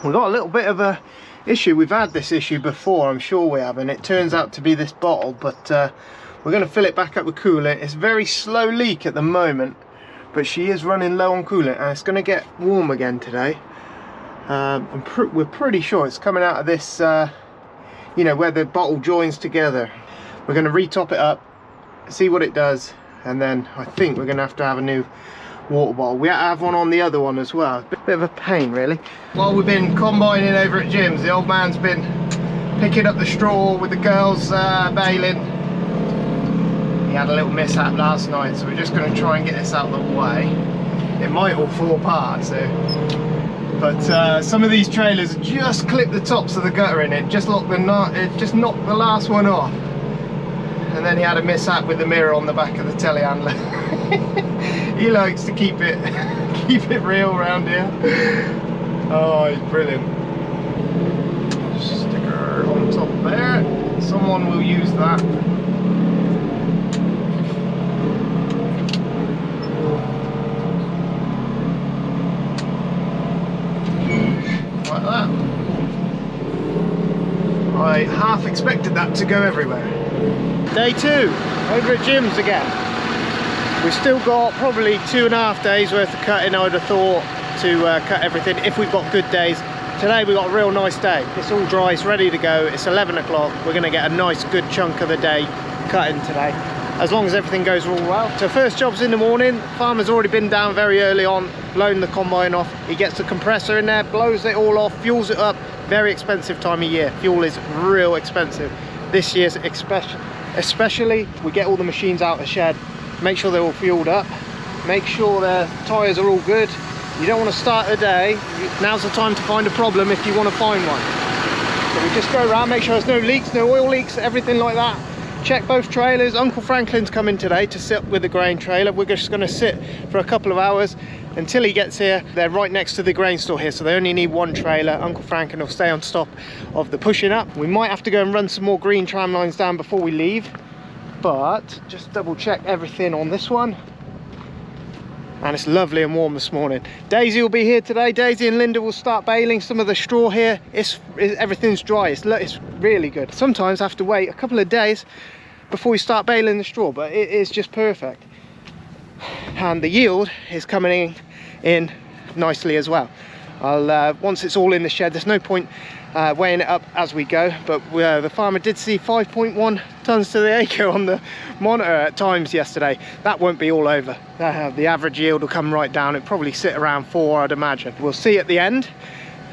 We've got a little bit of a issue. We've had this issue before, I'm sure we have, and it turns out to be this bottle, but we're going to fill it back up with coolant. It's a very slow leak at the moment, but she is running low on coolant, and it's going to get warm again today. We're pretty sure it's coming out of this, you know, where the bottle joins together. We're going to retop it up, see what it does, and then I think we're going to have a new water bottle. We have one on the other one as well. It's a bit of a pain, really. While we've been combining over at Jim's, the old man's been picking up the straw with the girls baling. He had a little mishap last night, so we're just going to try and get this out of the way. It might all fall apart, so. But some of these trailers just clipped the tops of the gutter in it, just knocked the last one off. And then he had a mishap with the mirror on the back of the telehandler. He likes to keep it real around here. Oh, he's brilliant. Sticker on top there. Someone will use that. Like that. I half expected that to go everywhere. Day 2, over at Jim's again. We've still got probably 2.5 days worth of cutting, I would have thought, to cut everything if we've got good days. Today we got a real nice day. It's all dry, it's ready to go. It's 11 o'clock. We're going to get a nice good chunk of the day cutting today, as long as everything goes all well. So first job's in the morning. Farmer's already been down very early on, blown the combine off. He gets the compressor in there, blows it all off, fuels it up. Very expensive time of year. Fuel is real expensive. This year's especially. We get all the machines out of the shed, make sure they're all fueled up, make sure their tyres are all good. You don't want to start the day, now's the time to find a problem if you want to find one. So we just go around, make sure there's no leaks, no oil leaks, everything like that. Check both trailers. Uncle Franklin's coming today to sit with the grain trailer. We're just going to sit for a couple of hours until he gets here. They're right next to the grain store here, so they only need one trailer. Uncle Franklin will stay on top of the pushing up. We might have to go and run some more green tram lines down before we leave, but just double check everything on this one. And it's lovely and warm this morning. Daisy will be here today. Daisy and Linda will start baling some of the straw here. Everything's dry. It's really good. Sometimes I have to wait a couple of days before we start baling the straw, but it is just perfect. And the yield is coming in nicely as well. Once it's all in the shed, there's no point weighing it up as we go, but the farmer did see 5.1 tons to the acre on the monitor at times yesterday. That won't be all over. The average yield will come right down. It'll probably sit around 4, I'd imagine. We'll see at the end.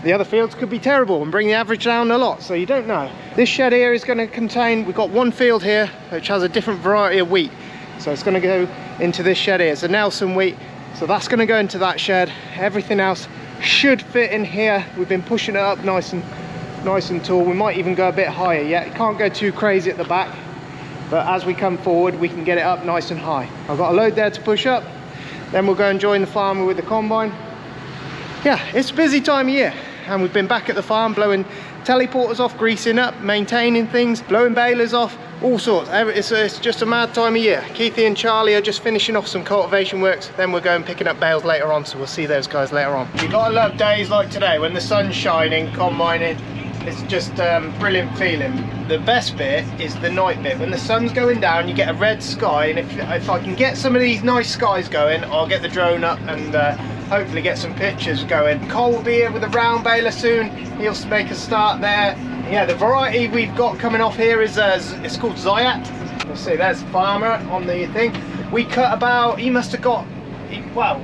The other fields could be terrible and bring the average down a lot, so you don't know. This shed here is going to contain, we've got one field here which has a different variety of wheat, so it's going to go into this shed here. It's a Nelson wheat, so that's going to go into that shed. Everything else should fit in here. We've been pushing it up nice and tall. We might even go a bit higher yet. You can't go too crazy at the back, but as we come forward we can get it up nice and high. I've got a load there to push up, then we'll go and join the farmer with the combine. Yeah, it's a busy time of year, and we've been back at the farm blowing teleporters off, greasing up, maintaining things, blowing balers off, all sorts. It's just a mad time of year. Keithy and Charlie are just finishing off some cultivation works, then we're going picking up bales later on, so we'll see those guys later on. You've got to love days like today when the sun's shining, combining. It's just brilliant feeling. The best bit is the night bit. When the sun's going down, you get a red sky, and if I can get some of these nice skies going, I'll get the drone up and hopefully get some pictures going. Cole will be here with a round baler soon. He'll make a start there. Yeah, the variety we've got coming off here is it's called Zayat. You'll see there's Farmer on the thing. We cut about, he must have got, well,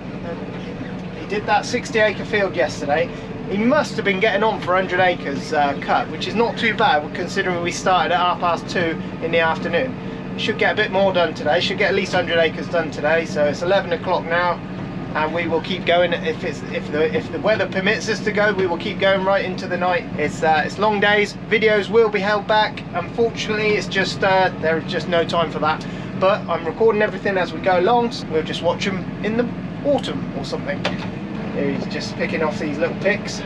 he did that 60-acre field yesterday. He must have been getting on for 100 acres cut, which is not too bad considering we started at 2:30 in the afternoon. Should get a bit more done today, should get at least 100 acres done today, so it's 11 o'clock now, and we will keep going. If the weather permits us to go, we will keep going right into the night. It's long days, videos will be held back. Unfortunately, it's just there is just no time for that, but I'm recording everything as we go along, so we'll just watch them in the autumn or something. Here he's just picking off these little picks.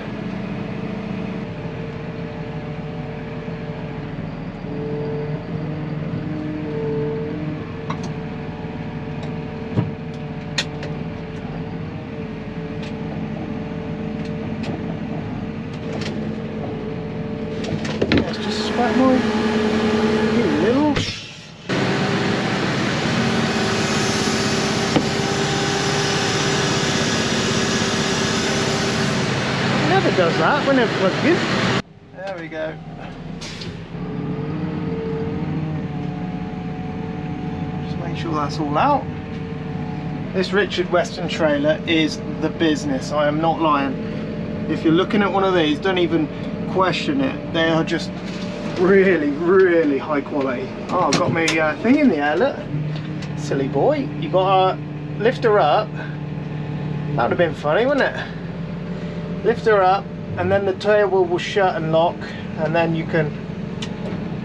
fat boy. You little. It never does that when it's plugged in. There we go. Just make sure that's all out. This Richard Weston trailer is the business. I am not lying. If you're looking at one of these, don't even question it. They are just really, really high quality. Oh, I've got my thing in the air, look. Silly boy. You got to lift her up. That would have been funny, wouldn't it? Lift her up, and then the tail will shut and lock, and then you can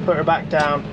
put her back down.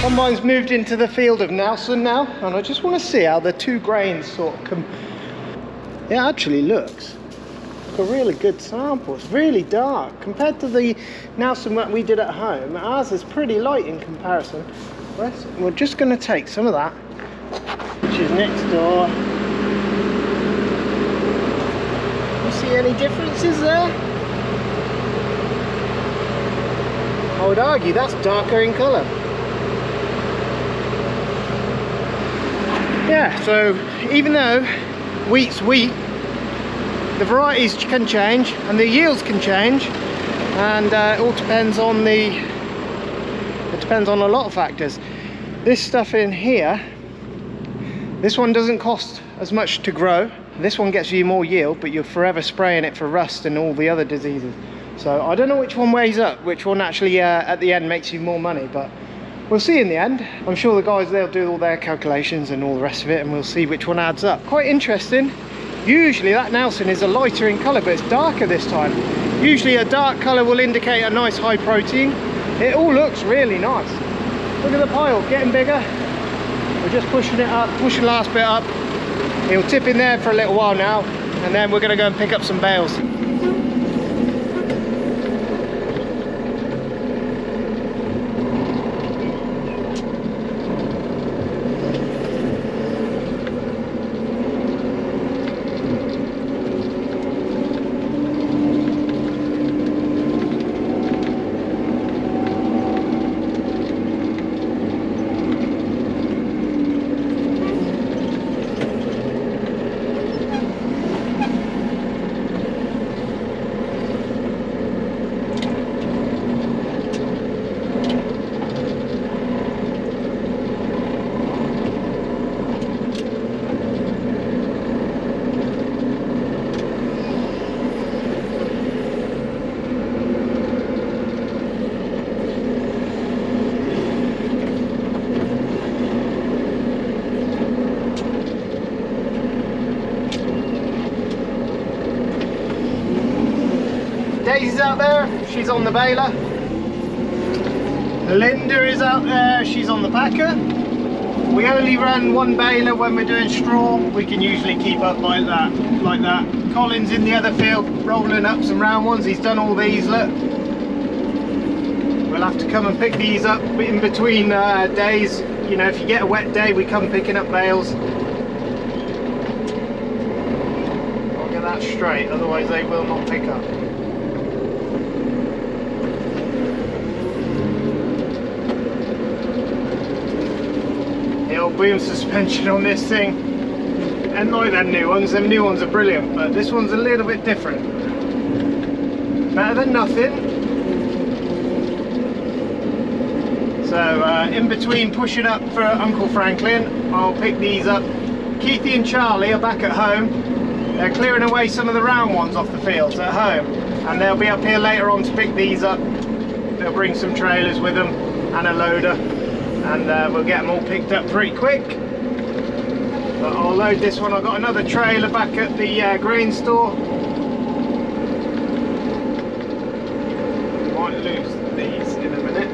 Mine's moved into the field of Nelson now, and I just want to see how the two grains sort of come. It actually looks like a really good sample. It's really dark compared to the Nelson that we did at home. Ours is pretty light in comparison. We're just going to take some of that, which is next door. You see any differences there? I would argue that's darker in colour. Yeah, so even though wheat's wheat, the varieties can change and the yields can change, and it all depends on a lot of factors. This stuff in here, this one doesn't cost as much to grow. This one gets you more yield, but you're forever spraying it for rust and all the other diseases. So I don't know which one weighs up, which one actually at the end makes you more money, but we'll see in the end. I'm sure the guys, they'll do all their calculations and all the rest of it, and we'll see which one adds up. Quite interesting. Usually that Nelson is a lighter in colour, but it's darker this time. Usually a dark colour will indicate a nice high protein. It all looks really nice. Look at the pile, getting bigger. We're just pushing it up, pushing the last bit up. It'll tip in there for a little while now, and then we're going to go and pick up some bales. Daisy's out there, she's on the baler. Linda is out there, she's on the packer. We only run one baler when we're doing straw. We can usually keep up like that. Colin's in the other field rolling up some round ones. He's done all these, look. We'll have to come and pick these up in between days. You know, if you get a wet day, we come picking up bales. I'll get that straight, otherwise they will not pick up. the old boom suspension on this thing. And like them new ones are brilliant, but this one's a little bit different. Better than nothing. So in between pushing up for Uncle Franklin, I'll pick these up. Keithy and Charlie are back at home. They're clearing away some of the round ones off the fields at home, and they'll be up here later on to pick these up. They'll bring some trailers with them and a loader, and we'll get them all picked up pretty quick. But I'll load this one. I've got another trailer back at the grain store. Might lose these in a minute.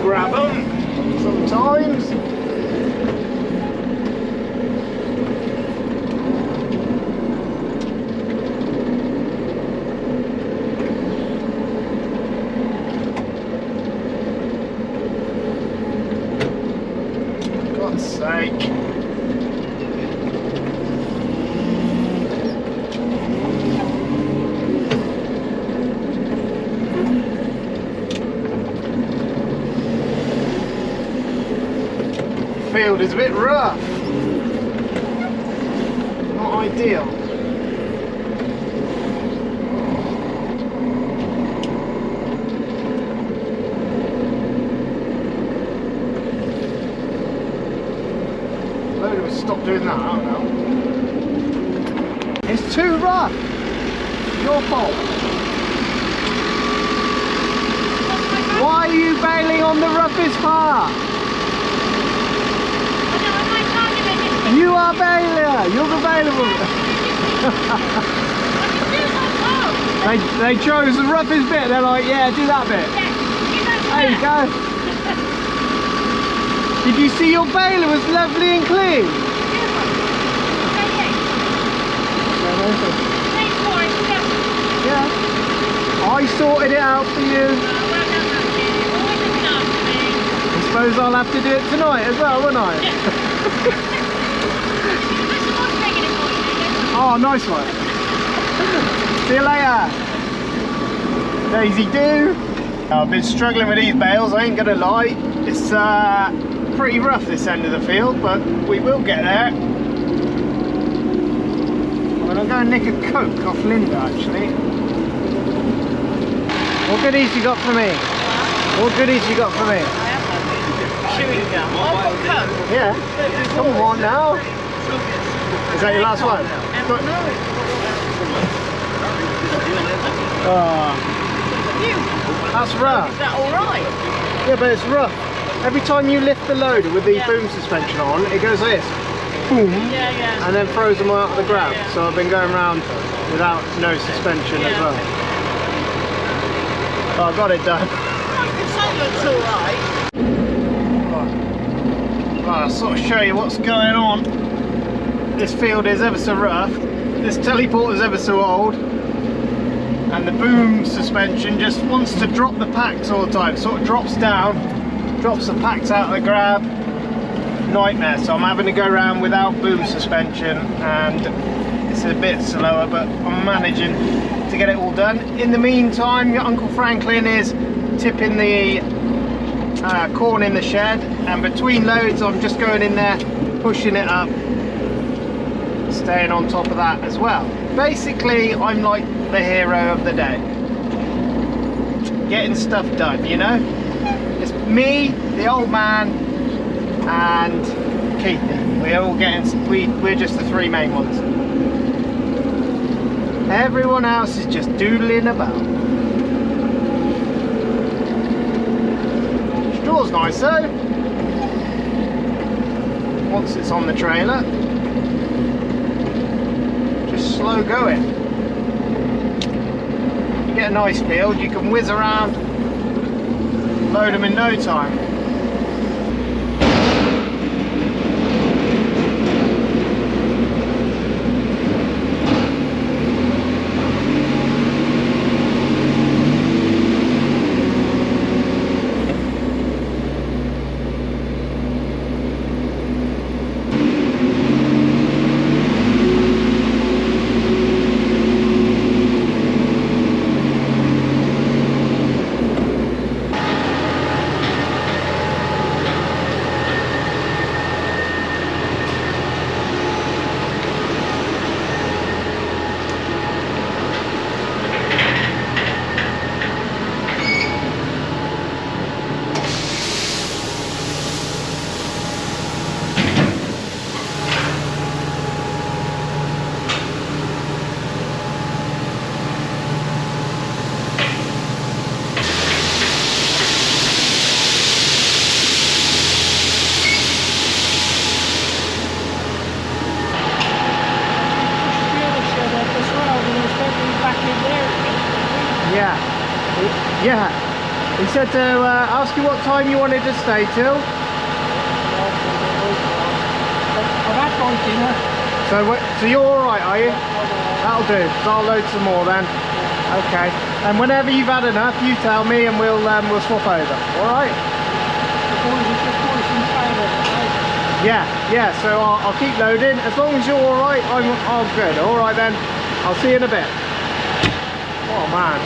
Grab them sometimes. God's sake. Field is a bit rough, not ideal. Loader would stop doing that, I don't know. It's too rough. Your fault. Why are you bailing on the roughest part? You are bailer! You're the bailer! they chose the roughest bit, they're like, yeah, do that bit. There you go. Did you see your bailer was lovely and clean? Yeah. I sorted it out for you. I suppose I'll have to do it tonight as well, won't I? Oh, nice one. See you later. Daisy do. I've been struggling with these bales, I ain't gonna lie. It's pretty rough this end of the field, but we will get there. I'm gonna go and nick a Coke off Linda actually. What goodies you got for me? What goodies you got for me? Chewing gum. Coke? Yeah. Come on now. Is that your last one? Oh, that's rough. Is that alright? Yeah, but it's rough. Every time you lift the loader with the boom suspension on, it goes like this. Boom. Yeah, yeah. And then throws them out of the grab. Yeah. So I've been going around without no suspension as well. But I got it done. I can say looks alright. Right, I'll sort of show you what's going on. This field is ever so rough. This teleport is ever so old. And the boom suspension just wants to drop the packs all the time. Sort of drops down, drops the packs out of the grab. Nightmare. So I'm having to go around without boom suspension, and it's a bit slower, but I'm managing to get it all done. In the meantime, your Uncle Franklin is tipping the corn in the shed, and between loads I'm just going in there, pushing it up, staying on top of that as well. Basically, I'm like the hero of the day. Getting stuff done, you know? It's me, the old man, and Keithy. We're just the three main ones. Everyone else is just doodling about. Straw's nice though. Once it's on the trailer. Slow going. You get a nice field, you can whiz around, load them in no time. Yeah. He said to ask you what time you wanted to stay till. I've had my dinner. So you're alright, are you? That'll do, 'cause I'll load some more then. Okay. And whenever you've had enough, you tell me and we'll swap over. Alright? Yeah, so I'll keep loading. As long as you're alright, I'm good. Alright then. I'll see you in a bit. Oh man.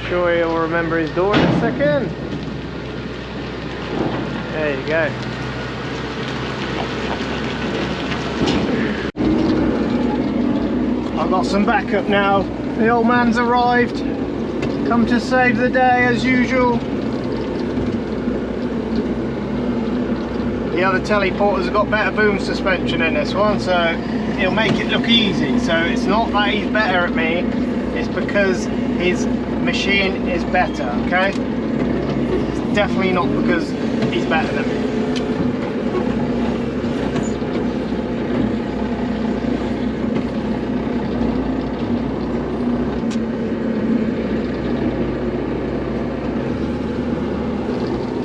Sure he'll remember his door in a second. There you go. I've got some backup now. The old man's arrived. Come to save the day as usual. The other teleporters have got better boom suspension in this one, so he'll make it look easy. So it's not that he's better at me, it's because his machine is better, okay? It's definitely not because he's better than me.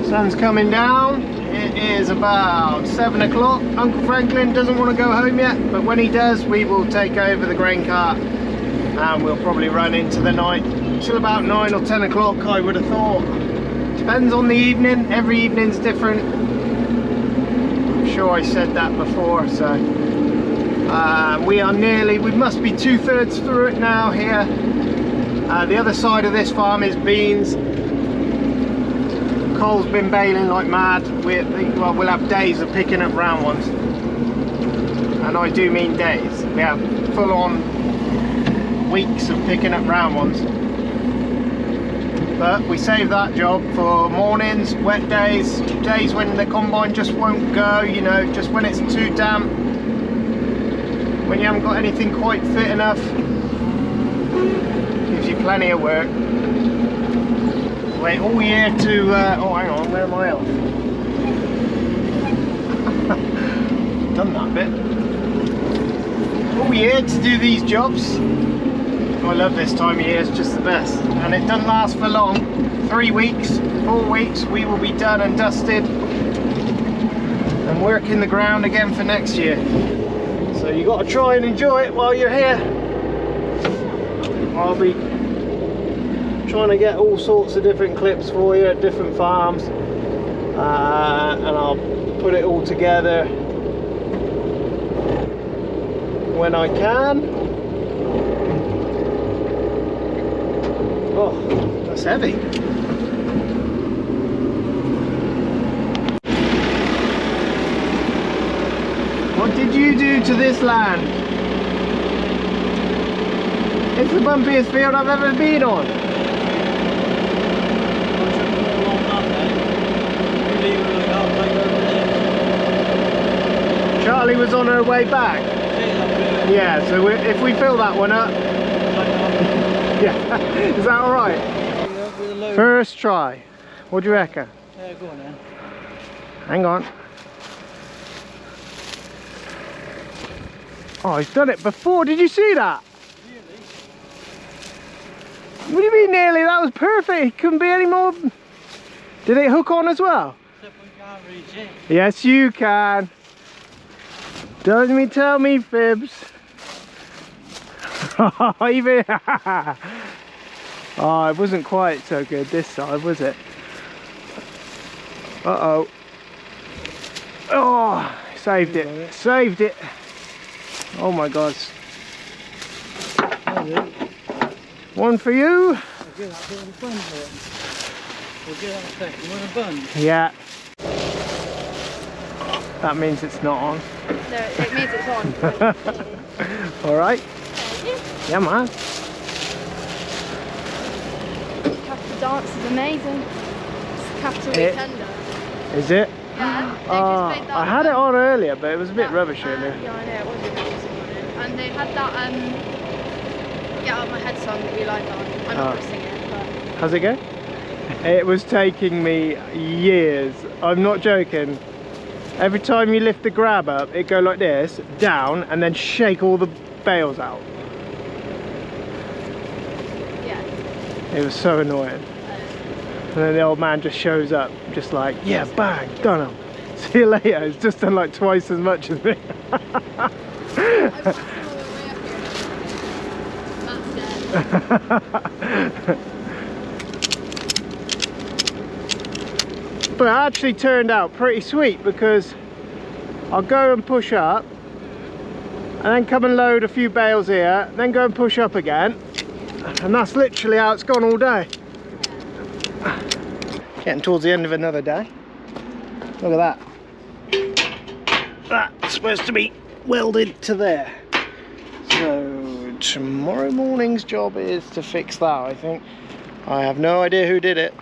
Sun's coming down. It is about 7 o'clock. Uncle Franklin doesn't want to go home yet, but when he does, we will take over the grain cart and we'll probably run into the night till about 9 or 10 o'clock, I would have thought. Depends on the evening. Every evening's different. I'm sure I said that before. So we must be 2/3 through it now here. The other side of this farm is beans. Cole's been baling like mad. We'll have days of picking up round ones, and I do mean days. We have full-on weeks of picking up round ones, but we save that job for mornings, wet days, days when the combine just won't go, you know, just when it's too damp, when you haven't got anything quite fit enough. Gives you plenty of work. Wait all year to oh hang on, where am I off? Done that bit. All year to do these jobs. I love this time of year, it's just the best. And it doesn't last for long. 3 weeks, 4 weeks, we will be done and dusted and working the ground again for next year. So you got to try and enjoy it while you're here. I'll be trying to get all sorts of different clips for you at different farms, and I'll put it all together when I can. Oh, that's heavy. What did you do to this land? It's the bumpiest field I've ever been on. Charlie was on her way back. Yeah, so if we fill that one up. Yeah, is that alright? First try. What do you reckon? Yeah, go on then. Hang on. Oh, he's done it before. Did you see that? Really? What do you mean nearly? That was perfect. It couldn't be any more. Did it hook on as well? Except we can't reach it. Yes, you can. Don't me tell me fibs. Even oh, it wasn't quite so good this side, was it? Uh-oh. Oh, saved it. Saved it. Oh my God. One for you. We'll get that bit of a bun there. We'll get that second one a bun. Yeah. That means it's not on. No, it means it's on. Alright. Yeah, man. Capital Dance is amazing. It's Capital Weekender. Is it? Yeah. They just played that I had it on earlier, but it was a bit rubbish Yeah, earlier. I know, it was a bit rubbish on it. And they had that, Get Out of My Head song that you like on. I'm not going to sing it, but... How's it go? It was taking me years. I'm not joking. Every time you lift the grab up, it go like this, down, and then shake all the bales out. Yeah. It was so annoying. And then the old man just shows up, just like, yeah, bang, done 'em. See you later. It's just done like twice as much as me. But it actually turned out pretty sweet because I'll go and push up and then come and load a few bales here, then go and push up again, and that's literally how it's gone all day. Getting towards the end of another day. Look at that. That's supposed to be welded to there. So tomorrow morning's job is to fix that, I think. I have no idea who did it.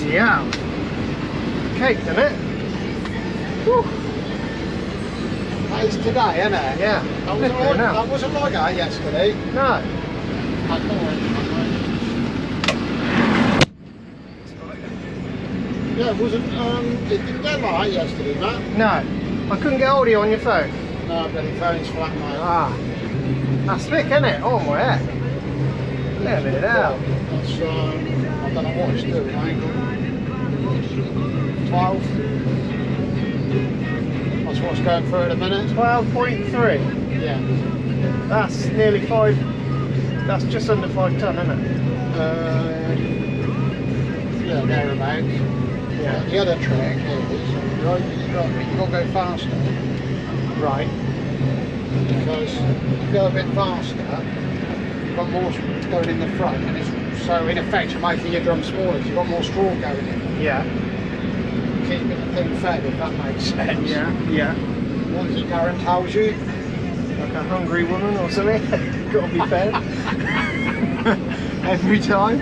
Yeah. Cake, isn't it? Whew. That is today, isn't it? Yeah. That wasn't like that yesterday. No. Yeah, it wasn't, it didn't get like that yesterday, Matt. No. I couldn't get hold of you on your phone. No, bloody phone's flat, mate. Ah. That's thick, isn't it? Oh my heck. Look at it out. That's, I don't know what it's doing, I ain't got 12. That's what's going through at a minute. 12.3. Yeah. That's nearly 5. That's just under 5 ton, isn't it? Yeah, thereabouts. Yeah. The other trick is you've got to go faster. Right. Because if you go a bit faster, you've got more going in the front, and it's, so in effect you're making your drum smaller because you've got more straw going in. Yeah. Keeping the thing fed, if that makes sense. Yeah. Yeah. What does Karen tells you? Like a hungry woman or something. Got to be fed. Every time.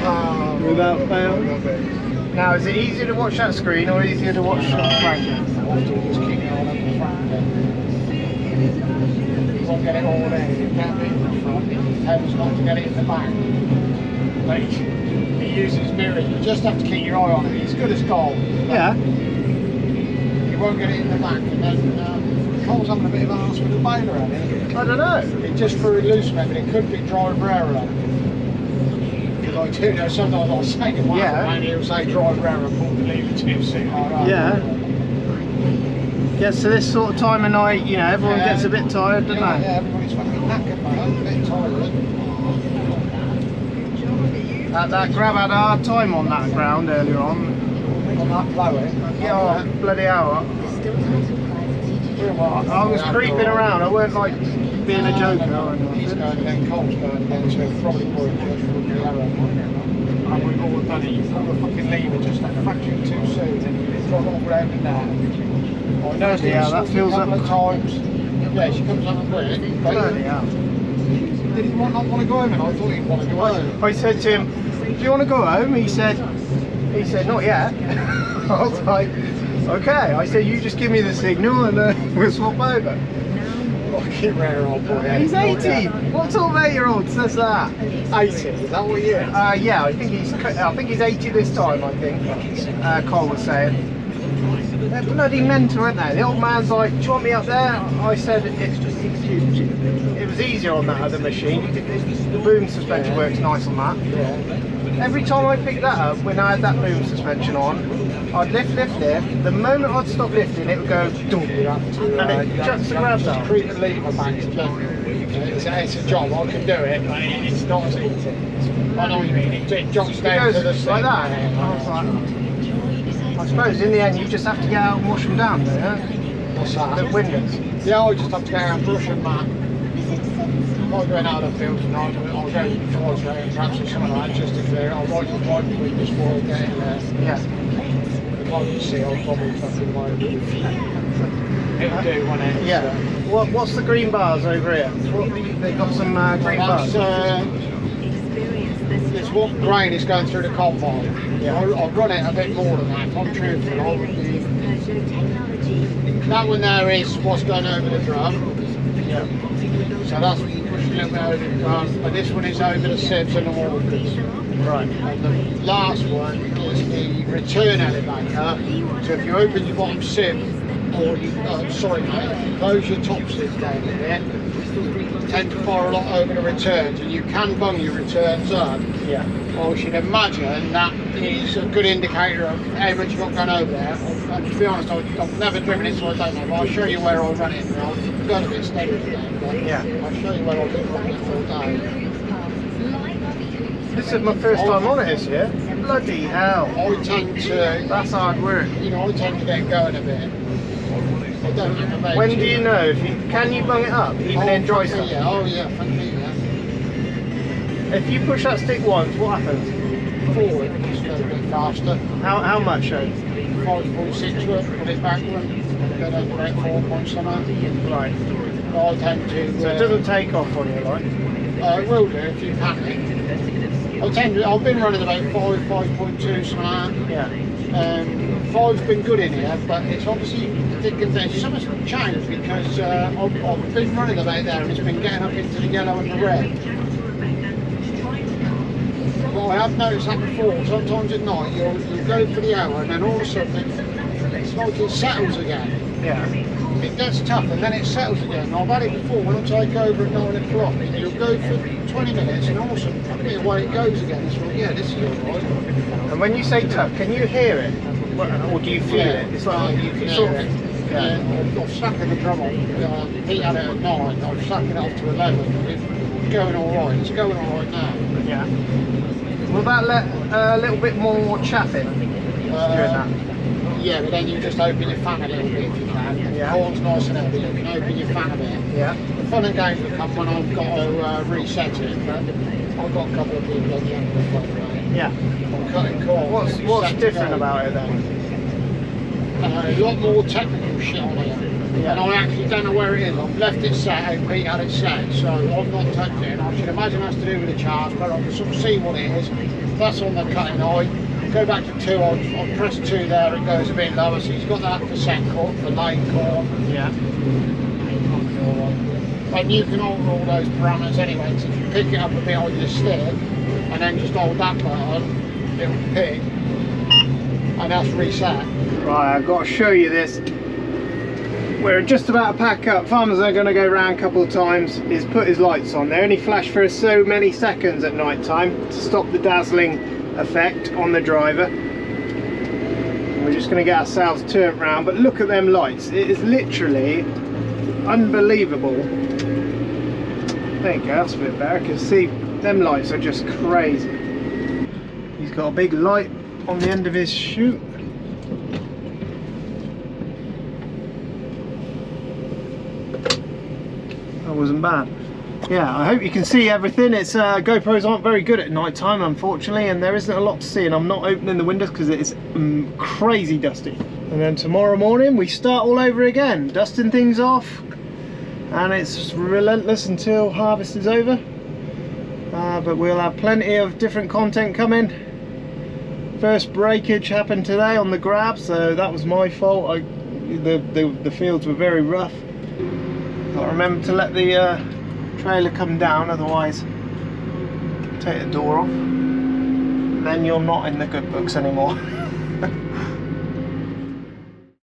Oh, Without fail. I love it. Now, is it easier to watch that screen or easier to watch the front? Often just keep it on at the front end. You won't get it all in. You can't be in the front. It tends not to get it in the back. Like, he uses mirrors. You just have to keep your eye on it. He's good as gold. Yeah. You won't get it in the back. And then Cole's having a bit of an arse with the baler on it. I don't know. It just threw it loose, maybe. It could be dry rarer. Because I do know sometimes I'll say to one and he'll say dry rarer and pull the lever too soon. Yeah. Gets to this sort of time of night, you know, everyone gets a bit tired, doesn't Yeah, they? everybody's fucking knackered, mate. I'm a bit tired. That grab had a hard time on that ground earlier on. On that blowing. Yeah, oh, bloody hell. I was creeping around, I weren't like being a joker or He's anything. going then, Cole's going then, so probably would just from the arrow. And we've all done it. You pull the fucking lever just a fraction too soon and it's gone all round and down. I know it's Yeah, that feels a couple up. of times. Yeah, she comes up and quick. Bloody hell. Did he not want to go home? And I thought he'd want to go home. I said to him, do you want to go home? He said, not yet. I was like, okay. I said, you just give me the signal and we'll swap over. Fucking rare old boy. He's 80. What sort of 8-year-old says that? 80, is that what he is? Yeah, I think he's 80 this time. I think Cole was saying. They're bloody mental, aren't they? The old man's like, do you want me up there? I said it was easier on that other machine. The boom suspension works nice on that. Yeah. Every time I picked that up, when I had that boom suspension on, I'd lift. The moment I'd stop lifting, it would go dum, and it chucks the grabs out. Creep the lever back to it's a job, I can do it, but it's not as easy. I know what you mean, it drops down to the seat. Like that. I was like, I suppose in the end you just have to get out and wash them down, don't you? What's that? The windows. Yeah, I just have to go out and brush them back. I'll go out of the field tonight, I'll go towards there and perhaps something like that just to clear it. I'll ride the windows before I get in there. Yeah. If I can see, I'll probably fucking wire it. it'll do, won't it? Yeah. What's the green bars over here? They've got some green bars. It's what grain is going through the combine. Yeah. I'll run it a bit more than that. If I'm truthful, that one there is what's going over the drum. Yeah. So that's what you push a little bit over the drum. And this one is over the sieves and the walkers. Right. And the last one is the return elevator. So if you open your bottom sieve, or you, sorry mate, if you close your top sieve down here, you tend to fire a lot over the returns, and you can bung your returns up. Yeah. Well, you should imagine that is a good indicator of how much you've got going over there. And to be honest, I've never driven it, so I don't know, but I'll show you where I run it. I've got a bit steady today, but Yeah. I'll show you where I've been running it all day. This is my first time on it this year. Bloody hell. I tend to, That's hard work. you know, I tend to get going a bit. I don't have a When do you know? Can you bung it up, even in dry stuff? Yeah, oh yeah, frankly, yeah. If you push that stick once, what happens? Forward, just go a bit faster. How much? 5.6 work, put it backward, go down to about 4 points something. Right. I tend to. So it doesn't take off on you, like? It will do if you panic. I've been running about 5.2, something like that. Yeah. 5's been good in here, but it's obviously so much changed because I've been running about there and it's been getting up into the yellow and the red. Well, I have noticed that before. Sometimes at night you'll go for the hour and then all of a sudden it's like it settles again. Yeah. It gets tough and then it settles again. I've had it before when I take over at 9 o'clock. You'll go for 20 minutes and all of a sudden away it goes again. It's like, yeah, this is alright. And when you say tough, can you hear it? Or do you feel it? It's like you can sort hear of, it. yeah. I've stuck in the drum off. He had it at 9. I've stuck it off to 11. It's going alright. It's going alright now. Yeah. Will that let a little bit more chaff in during that? Yeah, but then you just open your fan a little bit if you can. Yeah. The horn's nice and heavy. You can open your fan a bit. Yeah. The fun and games will come when I've got to reset it. But I've got a couple of people at the end of the phone. Yeah. I'm cutting corn. What's different about it then? A lot more technical shit on it. Yeah. And I actually don't know where it is. I've left it set, how Pete had it set, so I've not touched it. I should imagine that's to do with the charge, but I can sort of see what it is. That's on the cutting eye. Go back to 2, I'll press 2 there, it goes a bit lower, so he's got that for set cut, for lane corn. Yeah. And you can alter all those parameters anyway, so if you pick it up a bit on your stick, and then just hold that button, it'll pick, and that's reset. Right, I've got to show you this. We're just about to pack up. Farmers are going to go around a couple of times. He's put his lights on. They only flash for so many seconds at night time to stop the dazzling effect on the driver. And we're just going to get ourselves turned around, but look at them lights. It is literally unbelievable. There you go, that's a bit better. You can see them lights are just crazy. He's got a big light on the end of his chute. That wasn't bad. Yeah, I hope you can see everything. It's GoPros aren't very good at night time, unfortunately, and there isn't a lot to see, and I'm not opening the windows because it's crazy dusty. And then tomorrow morning we start all over again, dusting things off, and it's relentless until harvest is over. But we'll have plenty of different content coming. First breakage happened today on the grab, so that was my fault. The fields were very rough. Got to remember to let the trailer come down, otherwise take the door off, then you're not in the good books anymore.